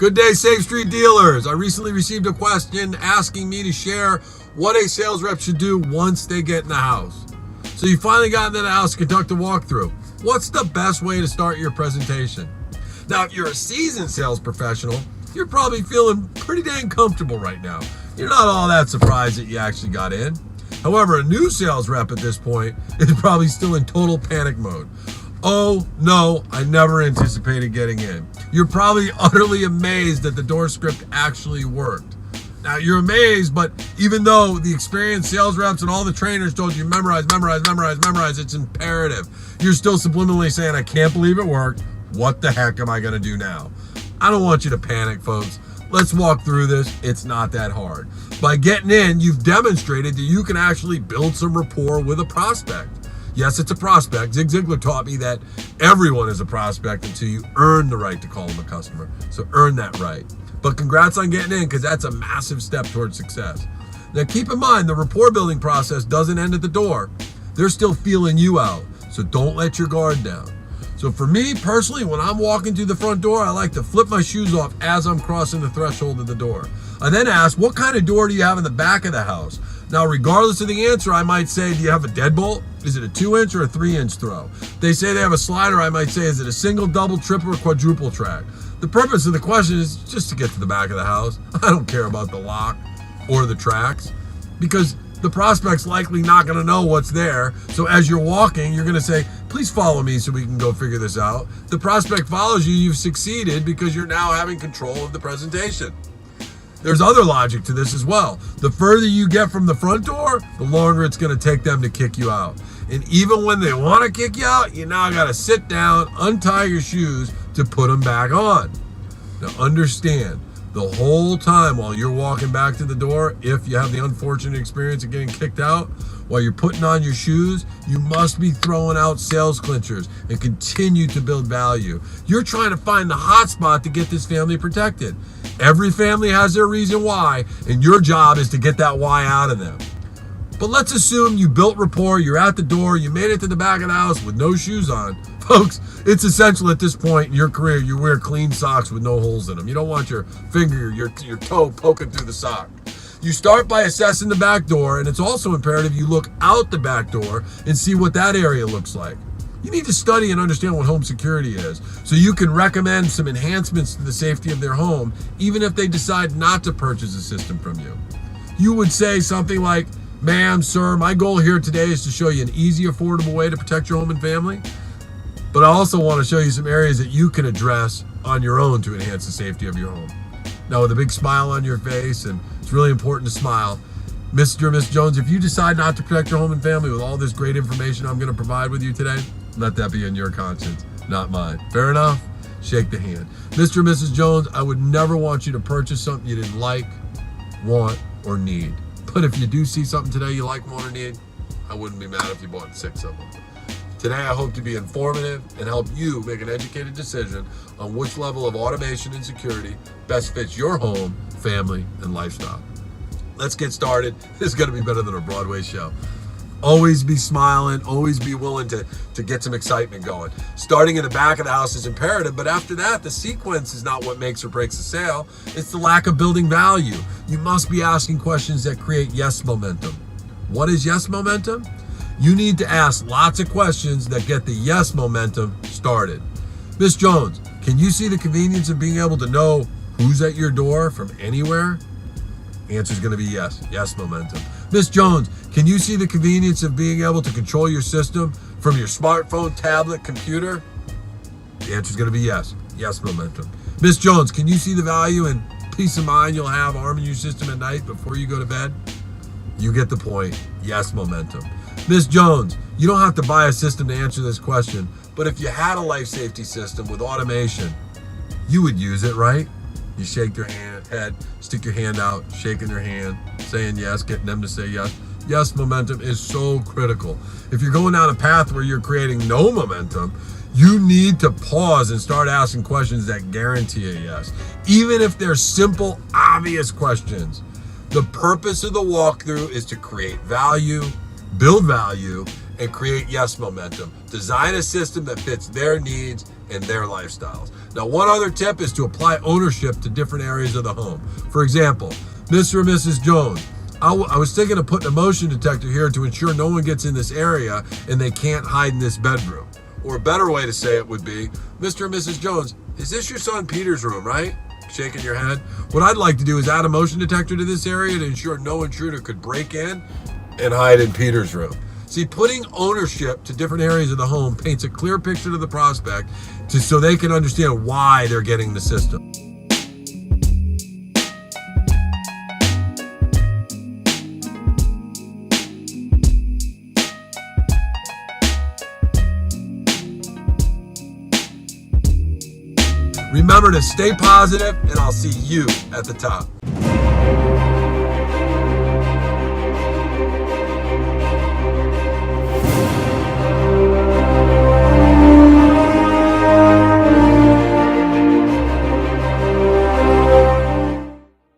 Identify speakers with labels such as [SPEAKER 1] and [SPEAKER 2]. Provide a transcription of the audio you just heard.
[SPEAKER 1] Good day, Safe Street dealers. I recently received a question asking me to share what a sales rep should do once they get in the house. So you finally got into the house to conduct a walkthrough. What's the best way to start your presentation? Now, if you're a seasoned sales professional, you're probably feeling pretty dang comfortable right now. You're not all that surprised that you actually got in. However, a new sales rep at this point is probably still in total panic mode. Oh no, I never anticipated getting in. You're probably utterly amazed that the door script actually worked. Now you're amazed, but even though the experienced sales reps and all the trainers told you memorize, it's imperative, you're still subliminally saying, I can't believe it worked. What the heck am I gonna do now? I don't want you to panic, folks. Let's walk through this. It's not that hard. By getting in, you've demonstrated that you can actually build some rapport with a prospect. Yes, it's a prospect. Zig Ziglar taught me that everyone is a prospect until you earn the right to call them a customer. So earn that right. But congrats on getting in, because that's a massive step towards success. Now keep in mind, the rapport building process doesn't end at the door. They're still feeling you out. So don't let your guard down. So for me personally, when I'm walking through the front door, I like to flip my shoes off as I'm crossing the threshold of the door. I then ask, what kind of door do you have in the back of the house? Now, regardless of the answer, I might say, do you have a deadbolt? Is it a 2-inch or a 3-inch throw? They say they have a slider, I might say, is it a single, double, triple, or quadruple track? The purpose of the question is just to get to the back of the house. I don't care about the lock or the tracks, because the prospect's likely not gonna know what's there. So as you're walking, you're gonna say, please follow me so we can go figure this out. The prospect follows you, you've succeeded because you're now having control of the presentation. There's other logic to this as well. The further you get from the front door, the longer it's gonna take them to kick you out. And even when they wanna kick you out, you now gotta sit down, untie your shoes to put them back on. Now understand, the whole time while you're walking back to the door, if you have the unfortunate experience of getting kicked out, while you're putting on your shoes, you must be throwing out sales clinchers and continue to build value. You're trying to find the hot spot to get this family protected. Every family has their reason why, and your job is to get that why out of them. But let's assume you built rapport, you're at the door, you made it to the back of the house with no shoes on. Folks, it's essential at this point in your career you wear clean socks with no holes in them. You don't want your finger, your toe poking through the sock. You start by assessing the back door, and it's also imperative you look out the back door and see what that area looks like. You need to study and understand what home security is, so you can recommend some enhancements to the safety of their home, even if they decide not to purchase a system from you. You would say something like, ma'am, sir, my goal here today is to show you an easy, affordable way to protect your home and family, but I also want to show you some areas that you can address on your own to enhance the safety of your home. Now, with a big smile on your face, and it's really important to smile, Mr. or Miss Jones, if you decide not to protect your home and family with all this great information I'm going to provide with you today, let that be in your conscience, not mine. Fair enough? Shake the hand. Mr. or Mrs. Jones, I would never want you to purchase something you didn't like, want, or need. But if you do see something today you like, want, or need, I wouldn't be mad if you bought 6 of them. Today, I hope to be informative and help you make an educated decision on which level of automation and security best fits your home, family, and lifestyle. Let's get started. This is going to be better than a Broadway show. Always be smiling, always be willing to get some excitement going. Starting in the back of the house is imperative, but after that, the sequence is not what makes or breaks a sale. It's the lack of building value. You must be asking questions that create yes momentum. What is yes momentum? You need to ask lots of questions that get the yes momentum started. Miss Jones, can you see the convenience of being able to know who's at your door from anywhere? The answer is going to be yes. Yes momentum. Miss Jones, can you see the convenience of being able to control your system from your smartphone, tablet, computer? The answer is going to be yes. Yes momentum. Miss Jones, can you see the value and peace of mind you'll have arming your system at night before you go to bed? You get the point. Yes momentum. Miss Jones, you don't have to buy a system to answer this question, but if you had a life safety system with automation, you would use it, right? You shake their head, stick your hand out, shaking their hand, saying yes, getting them to say yes. Yes momentum is so critical. If you're going down a path where you're creating no momentum, you need to pause and start asking questions that guarantee a yes. Even if they're simple, obvious questions. The purpose of the walkthrough is to create value, build value, and create yes momentum. Design a system that fits their needs and their lifestyles. Now, one other tip is to apply ownership to different areas of the home. For example, Mr. and Mrs. Jones, I was thinking of putting a motion detector here to ensure no one gets in this area and they can't hide in this bedroom. Or a better way to say it would be, Mr. and Mrs. Jones, is this your son Peter's room, right? Shaking your head. What I'd like to do is add a motion detector to this area to ensure no intruder could break in and hide in Peter's room. See, putting ownership to different areas of the home paints a clear picture to the prospect so they can understand why they're getting the system. Remember to stay positive, and I'll see you at the top.